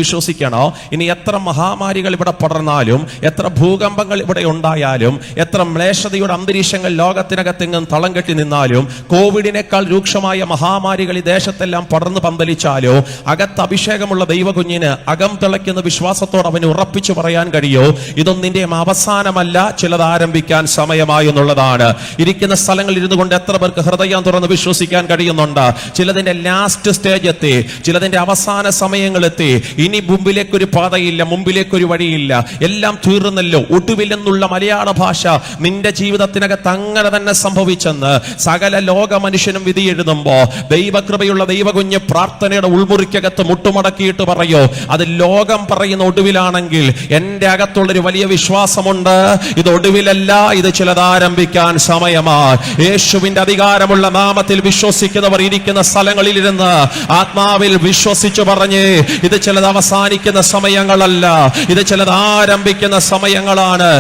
വിശ്വസിക്കണോ? ഇനി എത്ര മഹാമാരികൾ ഇവിടെ പടർന്നാലും, എത്ര ഭൂകമ്പങ്ങൾ ഇവിടെ ഉണ്ടായാലും, എത്ര മ്ലേച്ഛതയുടെ അന്തരീക്ഷങ്ങൾ ലോകത്തിനകത്തെങ്ങും തളം കെട്ടി നിന്നാലും, കോവിഡിനേക്കാൾ രൂക്ഷമായ മഹാമാരികൾ ഈ ദേശത്തെല്ലാം പടർന്നു പന്തലിച്ചാലോ, അകത്ത് അഭിഷേകമുള്ള ദൈവകുഞ്ഞിന് അകം തിളയ്ക്കുന്ന വിശ്വാസത്തോട് അവന് ഉറപ്പിച്ചു പറയാൻ കഴിയോ, ഇതൊന്നിന്റെയും അവസാനമല്ല, ചിലത് ആരംഭിക്കാൻ സമയമായി എന്നുള്ളതാണ്. ഇരിക്കുന്ന സ്ഥലങ്ങളിൽ ഇരുന്നു കൊണ്ട് എത്ര പേർക്ക് ഹൃദയം തുറന്ന് വിശ്വസിക്കാൻ കഴിയുന്നുണ്ട്? ചിലതിന്റെ ലാസ്റ്റ് സ്റ്റേജ് എത്തി, ചിലതിന്റെ അവസാന സമയങ്ങളെത്തി. ഇനി മുമ്പിലേക്കൊരു പാതയില്ല, മുമ്പിലേക്കൊരു വഴിയില്ല, എല്ലാം തീർന്നല്ലോ, ഒടുവിലെന്നുള്ള മലയാള ഭാഷ നിന്റെ ജീവിതത്തിനകത്ത് അങ്ങനെ തന്നെ സംഭവിച്ചെന്ന് സകല ലോക മനുഷ്യനും വിധി എഴുതുമ്പോ ദൈവകൃപയുള്ള ദൈവകുഞ്ഞ് പ്രാർത്ഥനയുടെ ഉൾമുറിക്കകത്ത് മുട്ടുമടക്കിയിട്ട് പറയോ, അത് ലോകം പറയുന്ന ഒടുവിലാണെങ്കിൽ എന്റെ അകത്തുള്ളൊരു വലിയ വിശ്വാസമുണ്ട്, ഇത് ഒടുവിലല്ല, ഇത് ചിലത് ആരംഭിക്കാൻ സമയമാണ്. യേശുവിന്റെ അധികാരമുള്ള നാമത്തിൽ വിശ്വസിക്കുന്നവർ ഇരിക്കുന്ന സ്ഥലങ്ങളിൽ ഇരുന്ന് ആത്മാവിൽ വിശ്വസിച്ചു പറഞ്ഞ്, ഇത് ചിലത് അവസാനിക്കുന്ന സമയങ്ങളല്ല, ഇത് ചിലത് ആരംഭിക്കുന്ന സമയങ്ങളാണ്.